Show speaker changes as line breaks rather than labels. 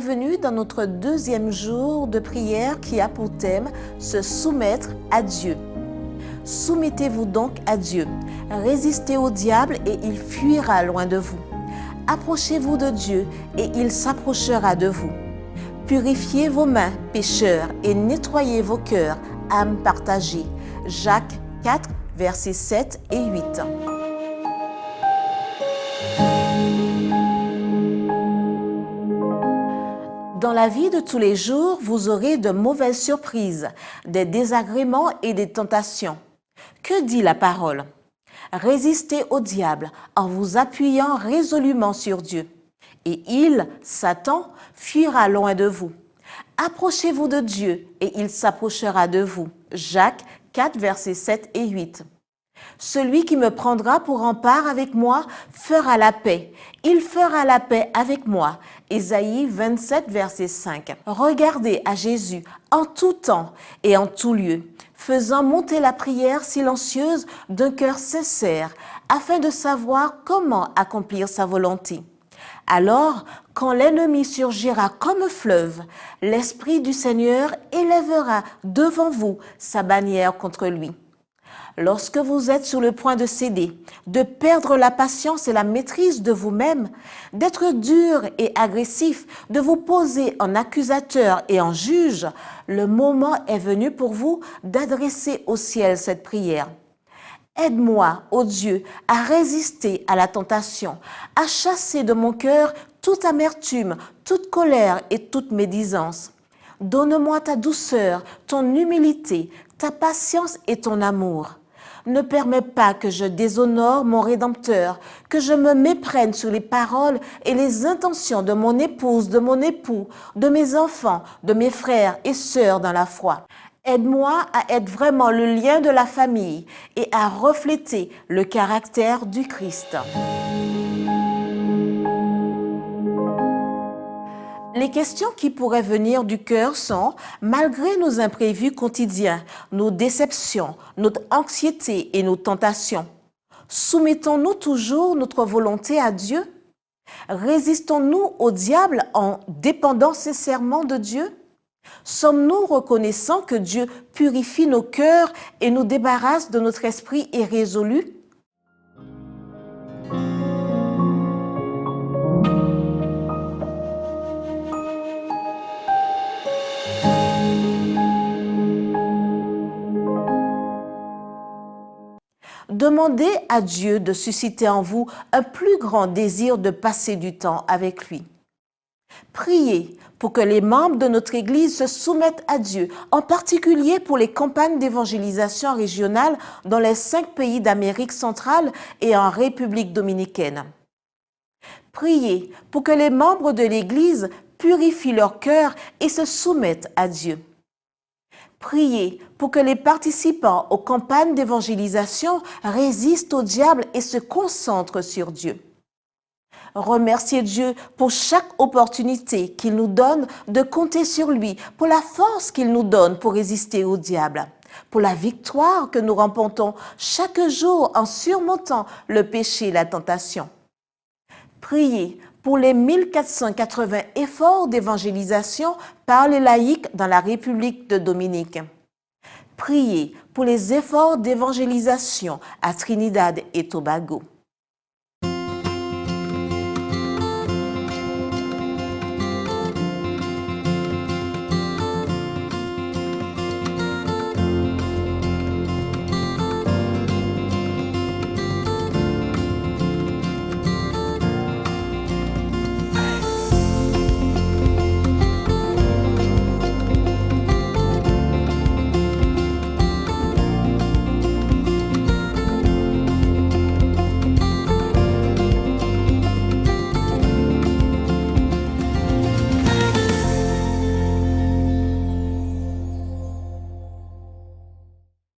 bienvenue dans notre deuxième jour de prière qui a pour thème « Se soumettre à Dieu ». Soumettez-vous donc à Dieu, résistez au diable et il fuira loin de vous. Approchez-vous de Dieu et il s'approchera de vous. Purifiez vos mains, pécheurs, et nettoyez vos cœurs, âmes partagées. Jacques 4, versets 7 et 8. Dans la vie de tous les jours, vous aurez de mauvaises surprises, des désagréments et des tentations. Que dit la parole? Résistez au diable en vous appuyant résolument sur Dieu. Et il, Satan, fuira loin de vous. Approchez-vous de Dieu et il s'approchera de vous. Jacques 4, versets 7 et 8. Celui qui me prendra pour rempart avec moi fera la paix. Il fera la paix avec moi. Ésaïe 27, verset 5. Regardez à Jésus en tout temps et en tout lieu, faisant monter la prière silencieuse d'un cœur sincère, afin de savoir comment accomplir sa volonté. Alors, quand l'ennemi surgira comme un fleuve, l'Esprit du Seigneur élèvera devant vous sa bannière contre lui. Lorsque vous êtes sur le point de céder, de perdre la patience et la maîtrise de vous-même, d'être dur et agressif, de vous poser en accusateur et en juge, le moment est venu pour vous d'adresser au ciel cette prière. Aide-moi, ô Dieu, à résister à la tentation, à chasser de mon cœur toute amertume, toute colère et toute médisance. Donne-moi ta douceur, ton humilité, ta patience et ton amour. Ne permets pas que je déshonore mon Rédempteur, que je me méprenne sur les paroles et les intentions de mon épouse, de mon époux, de mes enfants, de mes frères et sœurs dans la foi. Aide-moi à être vraiment le lien de la famille et à refléter le caractère du Christ. Les questions qui pourraient venir du cœur sont, malgré nos imprévus quotidiens, nos déceptions, notre anxiété et nos tentations, soumettons-nous toujours notre volonté à Dieu? Résistons-nous au diable en dépendant sincèrement de Dieu? Sommes-nous reconnaissants que Dieu purifie nos cœurs et nous débarrasse de notre esprit irrésolu? Demandez à Dieu de susciter en vous un plus grand désir de passer du temps avec lui. Priez pour que les membres de notre Église se soumettent à Dieu, en particulier pour les campagnes d'évangélisation régionale dans les 5 pays d'Amérique centrale et en République dominicaine. Priez pour que les membres de l'Église purifient leur cœur et se soumettent à Dieu. Priez pour que les participants aux campagnes d'évangélisation résistent au diable et se concentrent sur Dieu. Remerciez Dieu pour chaque opportunité qu'il nous donne de compter sur lui, pour la force qu'il nous donne pour résister au diable, pour la victoire que nous remportons chaque jour en surmontant le péché et la tentation. Priez pour les 1480 efforts d'évangélisation par les laïcs dans la République de Dominique. Priez pour les efforts d'évangélisation à Trinidad et Tobago.